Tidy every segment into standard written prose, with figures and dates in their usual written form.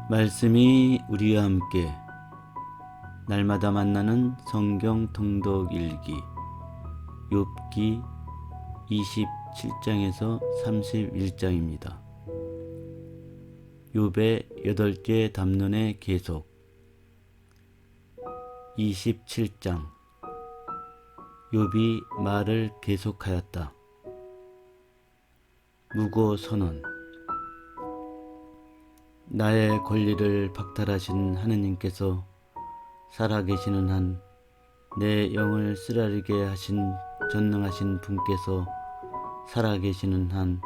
말씀이 우리와 함께 날마다 만나는 성경 통독 일기 욥기 27장에서 31장입니다. 욥의 8개 담론의 계속. 27장. 욥이 말을 계속하였다. 무고 선언. 나의 권리를 박탈하신 하느님께서 살아계시는 한 내 영을 쓰라리게 하신 전능하신 분께서 살아계시는 한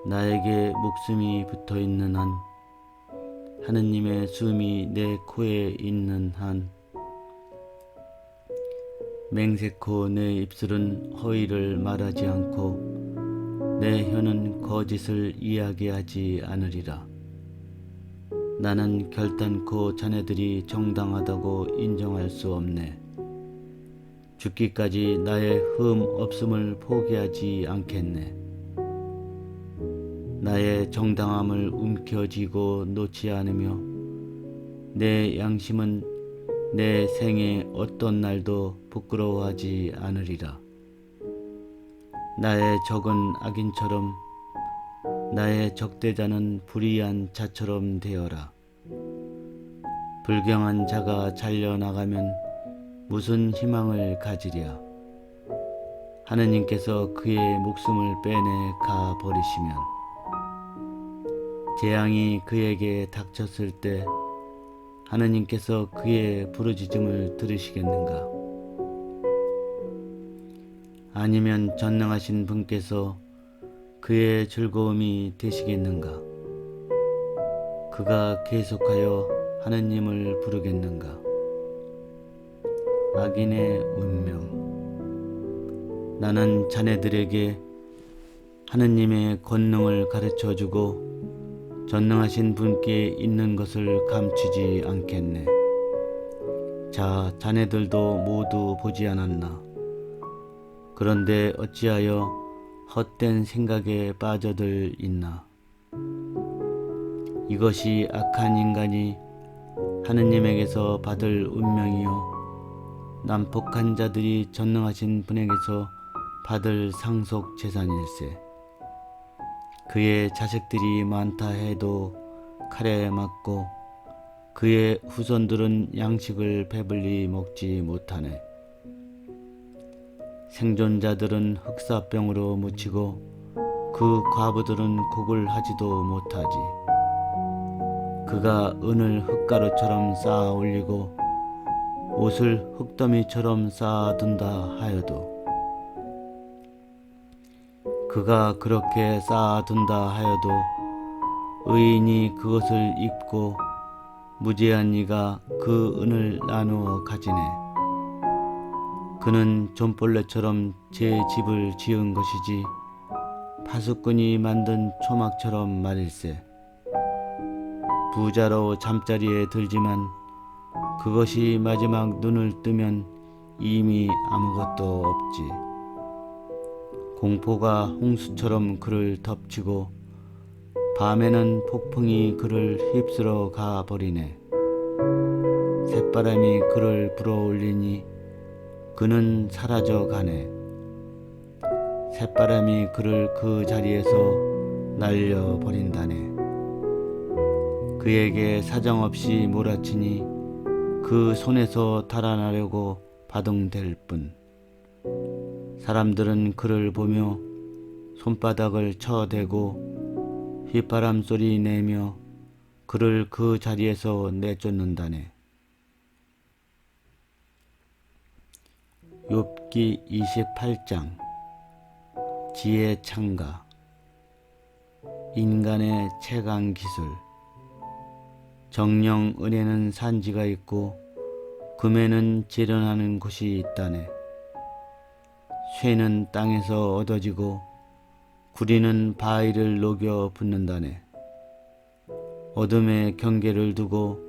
나에게 목숨이 붙어있는 한 하느님의 숨이 내 코에 있는 한 맹세코 내 입술은 허위를 말하지 않고 내 혀는 거짓을 이야기하지 않으리라. 나는 결단코 자네들이 정당하다고 인정할 수 없네. 죽기까지 나의 흠 없음을 포기하지 않겠네. 나의 정당함을 움켜쥐고 놓지 않으며 내 양심은 내 생의 어떤 날도 부끄러워하지 않으리라. 나의 적은 악인처럼 나의 적대자는 불의한 자처럼 되어라. 불경한 자가 잘려나가면 무슨 희망을 가지랴. 하느님께서 그의 목숨을 빼내 가 버리시면 재앙이 그에게 닥쳤을 때 하느님께서 그의 부르짖음을 들으시겠는가? 아니면 전능하신 분께서 그의 즐거움이 되시겠는가? 그가 계속하여 하느님을 부르겠는가? 악인의 운명. 나는 자네들에게 하느님의 권능을 가르쳐주고 전능하신 분께 있는 것을 감추지 않겠네. 자, 자네들도 모두 보지 않았나? 그런데 어찌하여 헛된 생각에 빠져들 있나? 이것이 악한 인간이 하느님에게서 받을 운명이요 난폭한 자들이 전능하신 분에게서 받을 상속 재산일세. 그의 자식들이 많다 해도 칼에 맞고 그의 후손들은 양식을 배불리 먹지 못하네. 생존자들은 흑사병으로 묻히고 그 과부들은 곡을 하지도 못하지. 그가 은을 흙가루처럼 쌓아 올리고 옷을 흙더미처럼 쌓아둔다 하여도 그가 그렇게 쌓아둔다 하여도 의인이 그것을 입고 무죄한 이가 그 은을 나누어 가지네. 그는 존벌레처럼 제 집을 지은 것이지 파수꾼이 만든 초막처럼 말일세. 부자로 잠자리에 들지만 그것이 마지막 눈을 뜨면 이미 아무것도 없지. 공포가 홍수처럼 그를 덮치고 밤에는 폭풍이 그를 휩쓸어 가 버리네. 새바람이 그를 불어올리니 그는 사라져 가네. 새바람이 그를 그 자리에서 날려버린다네. 그에게 사정없이 몰아치니 그 손에서 달아나려고 바둥댈 뿐. 사람들은 그를 보며 손바닥을 쳐대고 휘바람 소리 내며 그를 그 자리에서 내쫓는다네. 욥기 28장. 지혜 창가. 인간의 채강 기술. 정령 은혜는 산지가 있고 금에는 재련하는 곳이 있다네. 쇠는 땅에서 얻어지고 구리는 바위를 녹여 붓는다네. 어둠에 경계를 두고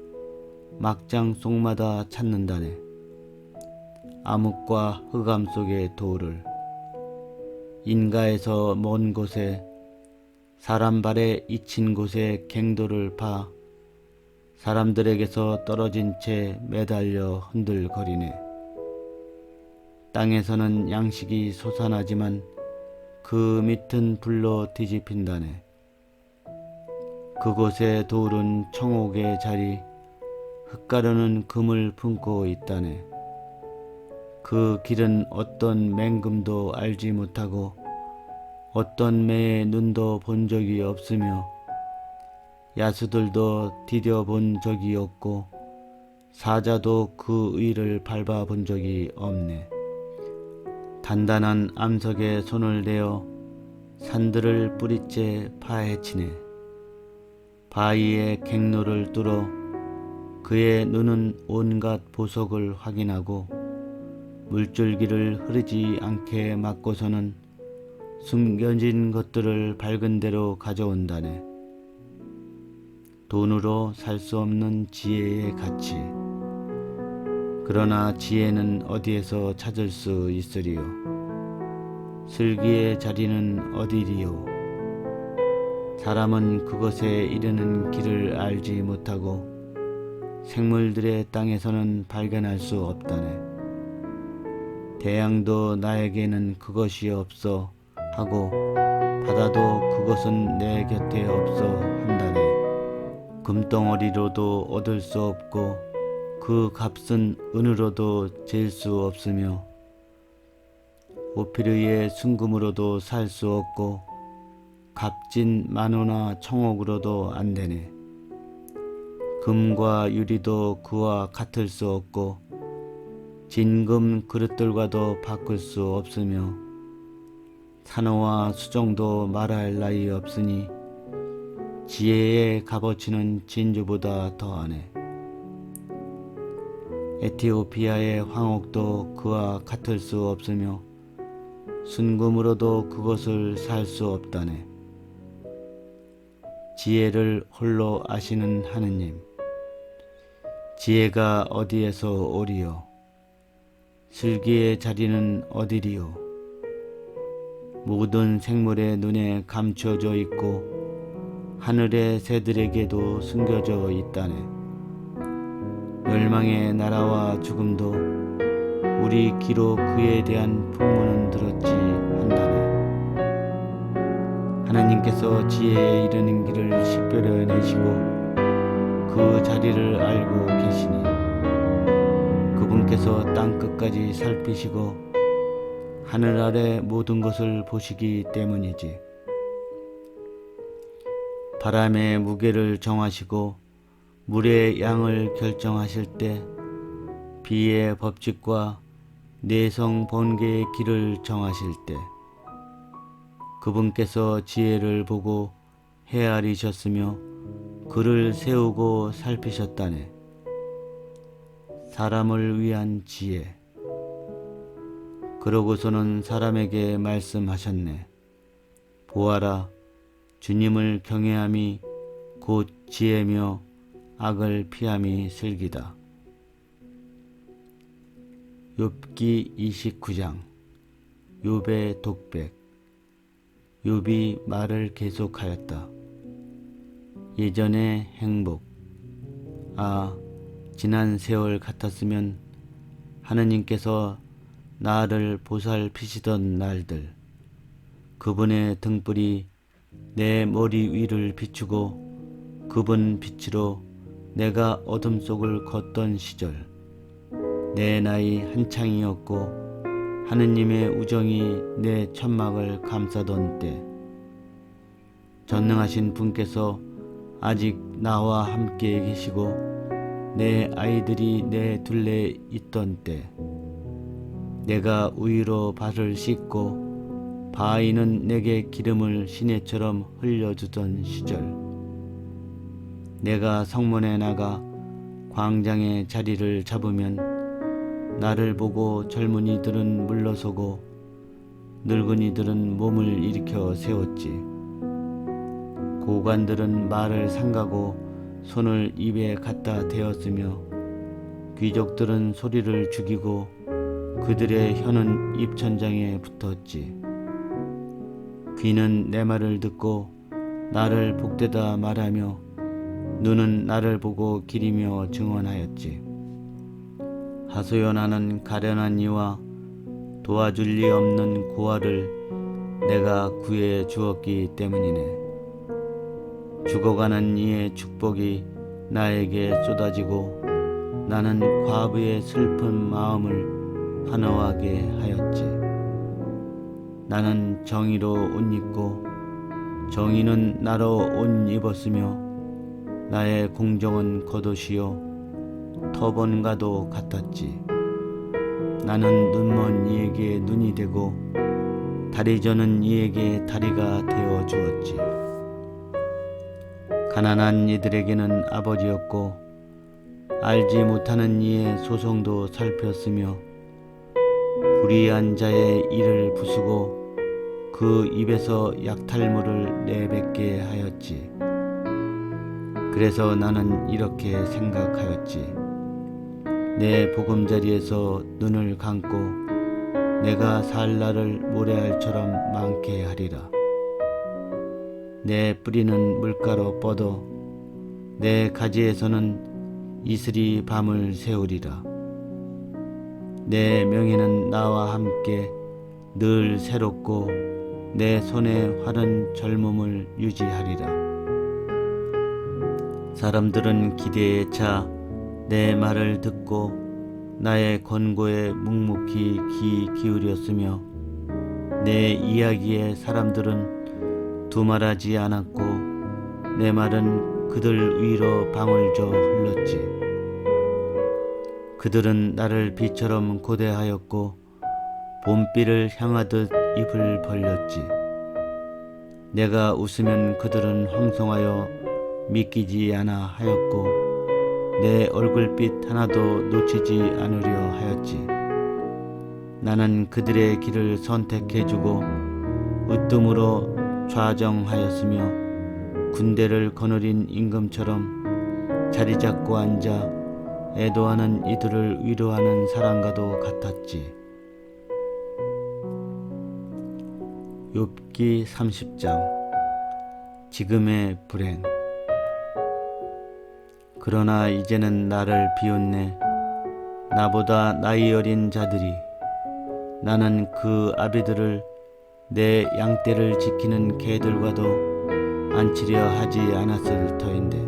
막장 속마다 찾는다네. 암흑과 흑암 속의 돌을 인가에서 먼 곳에 사람 발에 잊힌 곳에 갱도를 파 사람들에게서 떨어진 채 매달려 흔들거리네. 땅에서는 양식이 솟아나지만 그 밑은 불로 뒤집힌다네. 그곳에 도울은 청옥의 자리, 흙가루는 금을 품고 있다네. 그 길은 어떤 맹금도 알지 못하고 어떤 매의 눈도 본 적이 없으며 야수들도 디뎌본 적이 없고 사자도 그 위를 밟아본 적이 없네. 단단한 암석에 손을 대어 산들을 뿌리째 파헤치네. 바위의 객로를 뚫어 그의 눈은 온갖 보석을 확인하고 물줄기를 흐르지 않게 막고서는 숨겨진 것들을 밝은 대로 가져온다네. 돈으로 살 수 없는 지혜의 가치. 그러나 지혜는 어디에서 찾을 수 있으리요? 슬기의 자리는 어디리요? 사람은 그것에 이르는 길을 알지 못하고 생물들의 땅에서는 발견할 수 없다네. 태양도 나에게는 그것이 없어 하고 바다도 그것은 내 곁에 없어 한다네. 금덩어리로도 얻을 수 없고 그 값은 은으로도 잴 수 없으며 오피르의 순금으로도 살 수 없고 값진 만호나 청옥으로도 안 되네. 금과 유리도 그와 같을 수 없고 진금 그릇들과도 바꿀 수 없으며 산호와 수정도 말할 나위 없으니 지혜의 값어치는 진주보다 더하네. 에티오피아의 황옥도 그와 같을 수 없으며 순금으로도 그것을 살 수 없다네. 지혜를 홀로 아시는 하느님, 지혜가 어디에서 오리요? 슬기의 자리는 어디리요? 모든 생물의 눈에 감춰져 있고 하늘의 새들에게도 숨겨져 있다네. 멸망의 나라와 죽음도 우리 귀로 그에 대한 풍문은 들었지 한다네. 하나님께서 지혜에 이르는 길을 식별해 내시고 그 자리를 알고 계시니 그분께서 땅 끝까지 살피시고 하늘 아래 모든 것을 보시기 때문이지. 바람의 무게를 정하시고 물의 양을 결정하실 때 비의 법칙과 내성 번개의 길을 정하실 때 그분께서 지혜를 보고 헤아리셨으며 그를 세우고 살피셨다네. 사람을 위한 지혜. 그러고서는 사람에게 말씀하셨네. 보아라, 주님을 경외함이 곧 지혜며 악을 피함이 슬기다. 욥기 29장. 욥의 독백. 욥이 말을 계속하였다. 예전의 행복. 아, 지난 세월 같았으면 하느님께서 나를 보살피시던 날들. 그분의 등불이 내 머리 위를 비추고 그분 빛으로 내가 어둠 속을 걷던 시절. 내 나이 한창이었고 하느님의 우정이 내 천막을 감싸던 때. 전능하신 분께서 아직 나와 함께 계시고 내 아이들이 내 둘레에 있던 때. 내가 우유로 발을 씻고 바위는 내게 기름을 시내처럼 흘려주던 시절. 내가 성문에 나가 광장의 자리를 잡으면 나를 보고 젊은이들은 물러서고 늙은이들은 몸을 일으켜 세웠지. 고관들은 말을 삼가고 손을 입에 갖다 대었으며 귀족들은 소리를 죽이고 그들의 혀는 입천장에 붙었지. 귀는 내 말을 듣고 나를 복되다 말하며 눈은 나를 보고 기리며 증언하였지. 하소연하는 가련한 이와 도와줄 리 없는 고아를 내가 구해 주었기 때문이네. 죽어가는 이의 축복이 나에게 쏟아지고 나는 과부의 슬픈 마음을 환호하게 하였지. 나는 정의로 옷 입고 정의는 나로 옷 입었으며 나의 공정은 겉옷이요 터번과도 같았지. 나는 눈먼 이에게 눈이 되고 다리 저는 이에게 다리가 되어 주었지. 가난한 이들에게는 아버지였고 알지 못하는 이의 소송도 살폈으며 불의한 자의 이를 부수고 그 입에서 약탈물을 내뱉게 하였지. 그래서 나는 이렇게 생각하였지. 내 보금자리에서 눈을 감고 내가 살 날을 모래알처럼 많게 하리라. 내 뿌리는 물가로 뻗어 내 가지에서는 이슬이 밤을 새우리라. 내 명예는 나와 함께 늘 새롭고 내 손의 활은 젊음을 유지하리라. 사람들은 기대에 차 내 말을 듣고 나의 권고에 묵묵히 귀 기울였으며 내 이야기에 사람들은 두말하지 않았고 내 말은 그들 위로 방울져 흘렀지. 그들은 나를 비처럼 고대하였고 봄비를 향하듯 입을 벌렸지. 내가 웃으면 그들은 황송하여 믿기지 않아 하였고 내 얼굴빛 하나도 놓치지 않으려 하였지. 나는 그들의 길을 선택해주고 으뜸으로 좌정하였으며 군대를 거느린 임금처럼 자리 잡고 앉아 애도하는 이들을 위로하는 사람과도 같았지. 욥기 30장. 지금의 불행. 그러나 이제는 나를 비웃네. 나보다 나이 어린 자들이. 나는 그 아비들을 내 양떼를 지키는 개들과도 앉히려 하지 않았을 터인데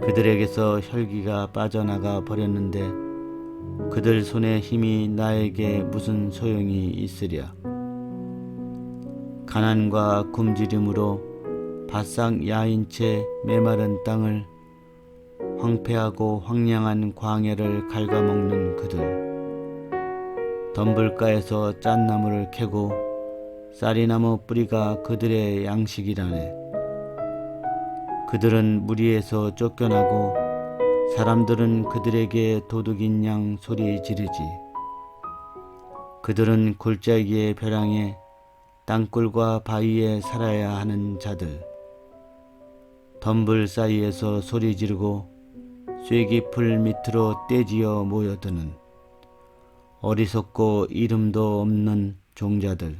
그들에게서 혈기가 빠져나가 버렸는데 그들 손의 힘이 나에게 무슨 소용이 있으랴. 가난과 굶주림으로 바싹 야인 채 메마른 땅을 황폐하고 황량한 광야를 갉아먹는 그들. 덤불가에서 짠나무를 캐고 쌀이나무 뿌리가 그들의 양식이라네. 그들은 무리에서 쫓겨나고 사람들은 그들에게 도둑인 양 소리 지르지. 그들은 골짜기의 벼랑에 땅굴과 바위에 살아야 하는 자들. 덤불 사이에서 소리 지르고 쇠기풀 밑으로 떼지어 모여드는 어리석고 이름도 없는 종자들.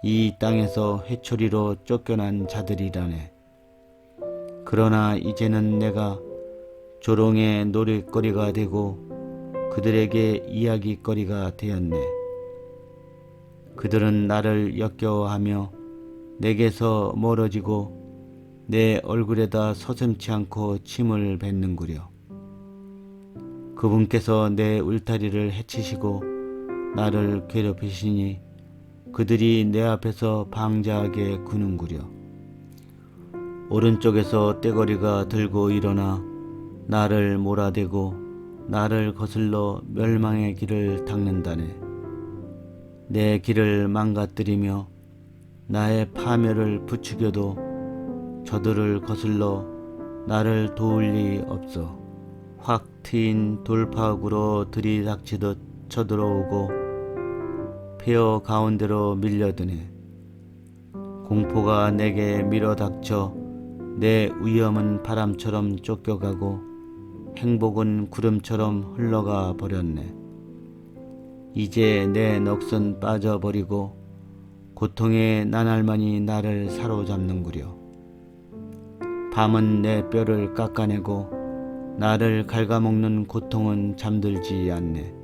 이 땅에서 회초리로 쫓겨난 자들이라네. 그러나 이제는 내가 조롱의 노랫거리가 되고 그들에게 이야기거리가 되었네. 그들은 나를 역겨워하며 내게서 멀어지고 내 얼굴에다 서슴지 않고 침을 뱉는구려. 그분께서 내 울타리를 해치시고 나를 괴롭히시니 그들이 내 앞에서 방자하게 구는구려. 오른쪽에서 떼거리가 들고 일어나 나를 몰아대고 나를 거슬러 멸망의 길을 닦는다네. 내 길을 망가뜨리며 나의 파멸을 부추겨도 저들을 거슬러 나를 도울 리 없어. 확 트인 돌파구로 들이닥치듯 쳐들어오고 폐허 가운데로 밀려드네. 공포가 내게 밀어닥쳐 내 위험은 바람처럼 쫓겨가고 행복은 구름처럼 흘러가 버렸네. 이제 내 넋은 빠져버리고 고통의 나날만이 나를 사로잡는구려. 밤은 내 뼈를 깎아내고 나를 갉아먹는 고통은 잠들지 않네.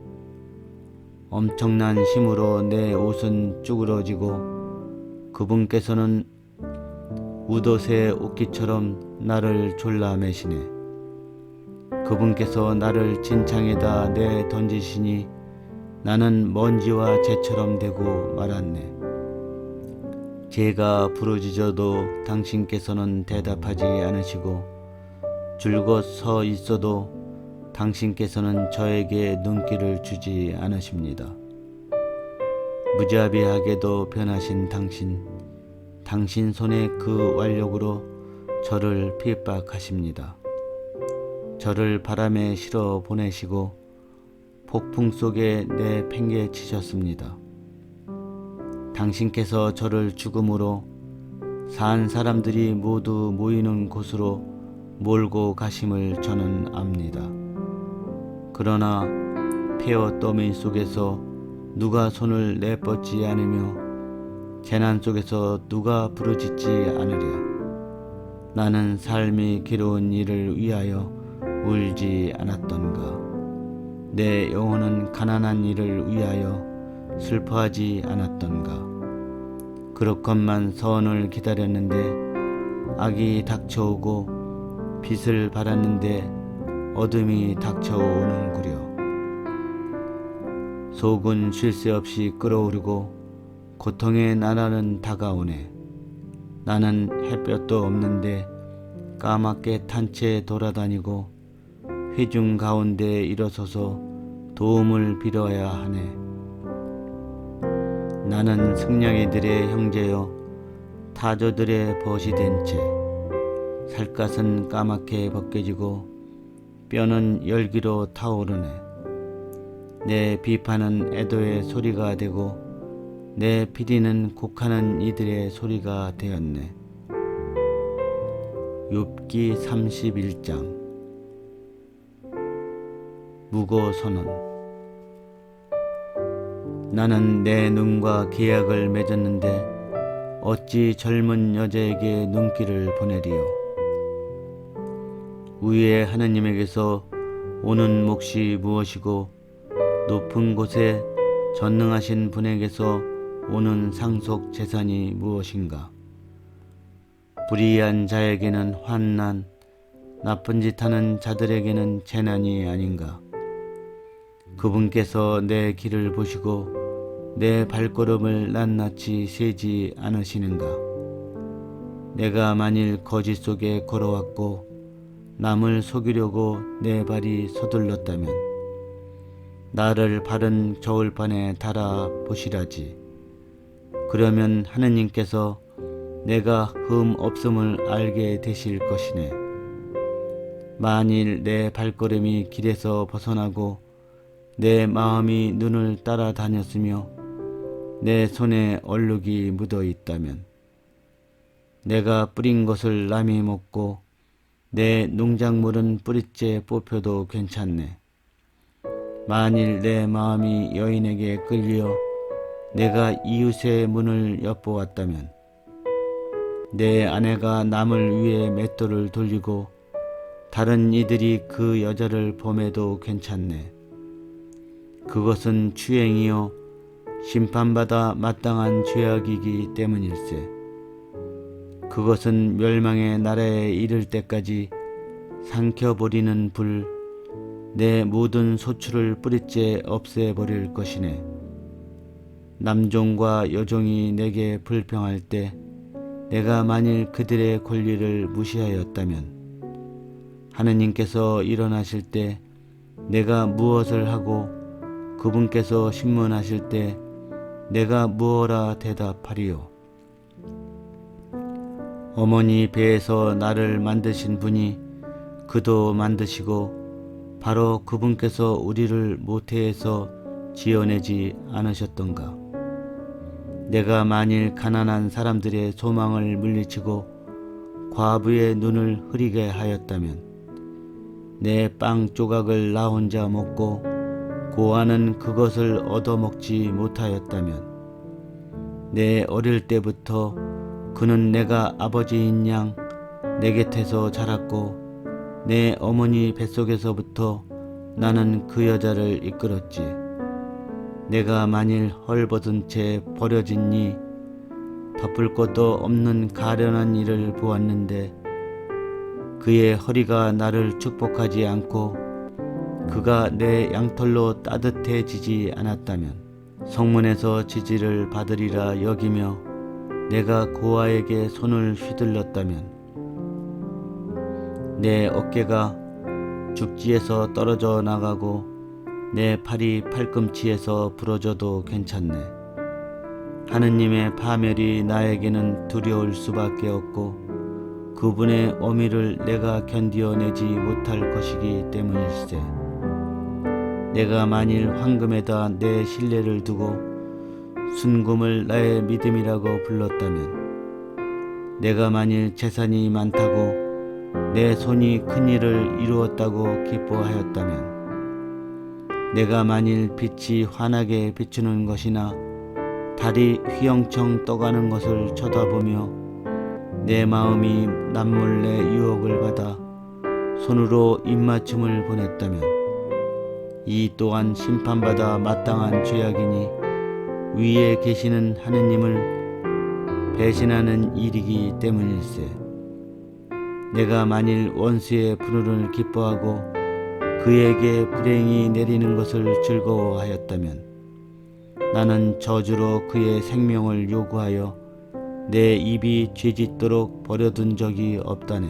엄청난 힘으로 내 옷은 쭈그러지고 그분께서는 웃옷의 옷깃처럼 나를 졸라매시네. 그분께서 나를 진창에다 내 던지시니 나는 먼지와 재처럼 되고 말았네. 제가 부르짖어도 당신께서는 대답하지 않으시고 줄곧 서 있어도 당신께서는 저에게 눈길을 주지 않으십니다. 무자비하게도 변하신 당신 손의 그 완력으로 저를 핍박하십니다. 저를 바람에 실어 보내시고 폭풍 속에 내팽개치셨습니다. 당신께서 저를 죽음으로 산 사람들이 모두 모이는 곳으로 몰고 가심을 저는 압니다. 그러나 폐허 더미 속에서 누가 손을 내뻗지 않으며 재난 속에서 누가 부르짖지 않으랴. 나는 삶이 괴로운 일을 위하여 울지 않았던가. 내 영혼은 가난한 일을 위하여 슬퍼하지 않았던가. 그렇건만 선을 기다렸는데 악이 닥쳐오고 빛을 바랐는데 어둠이 닥쳐오는구려. 속은 쉴 새 없이 끓어오르고 고통의 나날은 다가오네. 나는 햇볕도 없는데 까맣게 탄 채 돌아다니고 회중 가운데 일어서서 도움을 빌어야 하네. 나는 승냥이들의 형제여 타조들의 벗이 된 채 살갗은 까맣게 벗겨지고 뼈는 열기로 타오르네. 내 비판은 애도의 소리가 되고 내 피리는 곡하는 이들의 소리가 되었네. 욥기 31장. 무고 선언. 나는 내 눈과 계약을 맺었는데 어찌 젊은 여자에게 눈길을 보내리요. 위에 하느님에게서 오는 몫이 무엇이고 높은 곳에 전능하신 분에게서 오는 상속 재산이 무엇인가. 불의한 자에게는 환난, 나쁜 짓 하는 자들에게는 재난이 아닌가. 그분께서 내 길을 보시고 내 발걸음을 낱낱이 세지 않으시는가. 내가 만일 거짓 속에 걸어왔고 남을 속이려고 내 발이 서둘렀다면 나를 바른 저울판에 달아 보시라지. 그러면 하느님께서 내가 흠 없음을 알게 되실 것이네. 만일 내 발걸음이 길에서 벗어나고 내 마음이 눈을 따라다녔으며 내 손에 얼룩이 묻어 있다면 내가 뿌린 것을 남이 먹고 내 농작물은 뿌리째 뽑혀도 괜찮네. 만일 내 마음이 여인에게 끌려 내가 이웃의 문을 엿보았다면 내 아내가 남을 위해 맷돌을 돌리고 다른 이들이 그 여자를 범해도 괜찮네. 그것은 추행이요 심판받아 마땅한 죄악이기 때문일세. 그것은 멸망의 나라에 이를 때까지 삼켜버리는 불, 내 모든 소출을 뿌리째 없애버릴 것이네. 남종과 여종이 내게 불평할 때 내가 만일 그들의 권리를 무시하였다면 하느님께서 일어나실 때 내가 무엇을 하고 그분께서 신문하실 때 내가 무엇라 대답하리요. 어머니 배에서 나를 만드신 분이 그도 만드시고 바로 그분께서 우리를 모태에서 지어내지 않으셨던가. 내가 만일 가난한 사람들의 소망을 물리치고 과부의 눈을 흐리게 하였다면 내 빵 조각을 나 혼자 먹고 고아는 그것을 얻어먹지 못하였다면 내 어릴 때부터 그는 내가 아버지인 양 내 곁에서 자랐고 내 어머니 뱃속에서부터 나는 그 여자를 이끌었지. 내가 만일 헐벗은 채 버려지니 덮을 것도 없는 가련한 이를 보았는데 그의 허리가 나를 축복하지 않고 그가 내 양털로 따뜻해지지 않았다면 성문에서 지지를 받으리라 여기며 내가 고아에게 손을 휘둘렀다면 내 어깨가 죽지에서 떨어져 나가고 내 팔이 팔꿈치에서 부러져도 괜찮네. 하느님의 파멸이 나에게는 두려울 수밖에 없고 그분의 어미를 내가 견디어내지 못할 것이기 때문일세. 내가 만일 황금에다 내 신뢰를 두고 순금을 나의 믿음이라고 불렀다면 내가 만일 재산이 많다고 내 손이 큰 일을 이루었다고 기뻐하였다면 내가 만일 빛이 환하게 비추는 것이나 달이 휘영청 떠가는 것을 쳐다보며 내 마음이 남몰래 유혹을 받아 손으로 입맞춤을 보냈다면 이 또한 심판받아 마땅한 죄악이니 위에 계시는 하느님을 배신하는 일이기 때문일세. 내가 만일 원수의 분노를 기뻐하고 그에게 불행이 내리는 것을 즐거워하였다면 나는 저주로 그의 생명을 요구하여 내 입이 죄짓도록 버려둔 적이 없다네.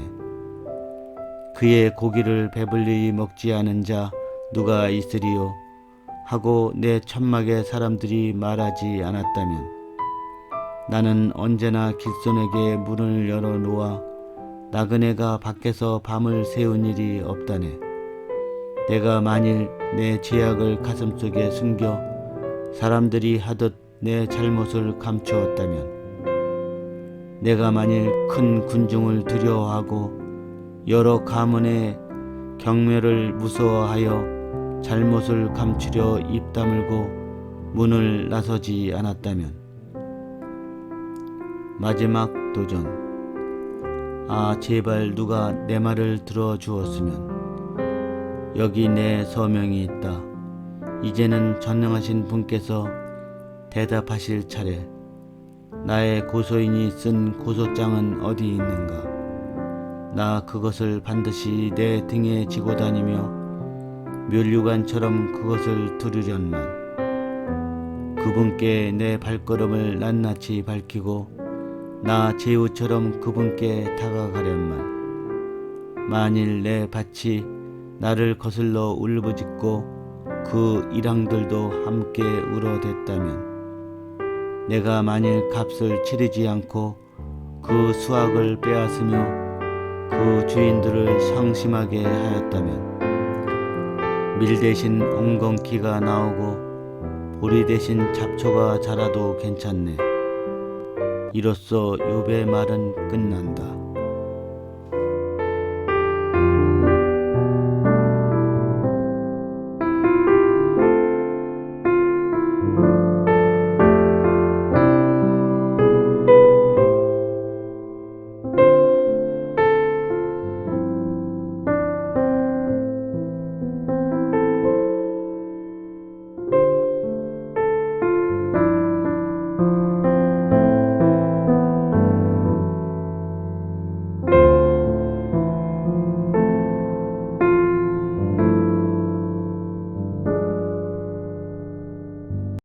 그의 고기를 배불리 먹지 않은 자 누가 있으리요 하고 내 천막의 사람들이 말하지 않았다면 나는 언제나 길손에게 문을 열어놓아 나그네가 밖에서 밤을 새운 일이 없다네. 내가 만일 내 죄악을 가슴속에 숨겨 사람들이 하듯 내 잘못을 감추었다면 내가 만일 큰 군중을 두려워하고 여러 가문의 경멸을 무서워하여 잘못을 감추려 입 다물고 문을 나서지 않았다면 마지막 도전. 제발 누가 내 말을 들어주었으면. 여기 내 서명이 있다. 이제는 전능하신 분께서 대답하실 차례. 나의 고소인이 쓴 고소장은 어디 있는가? 나 그것을 반드시 내 등에 지고 다니며 멸류관처럼 그것을 두르련만. 그분께 내 발걸음을 낱낱이 밝히고 나 제후처럼 그분께 다가가련만. 만일 내 밭이 나를 거슬러 울부짖고 그 일항들도 함께 울어댔다면 내가 만일 값을 치르지 않고 그 수확을 빼앗으며 그 주인들을 상심하게 하였다면 밀 대신 엉겅퀴가 나오고 보리 대신 잡초가 자라도 괜찮네. 이로써 욥의 말은 끝난다.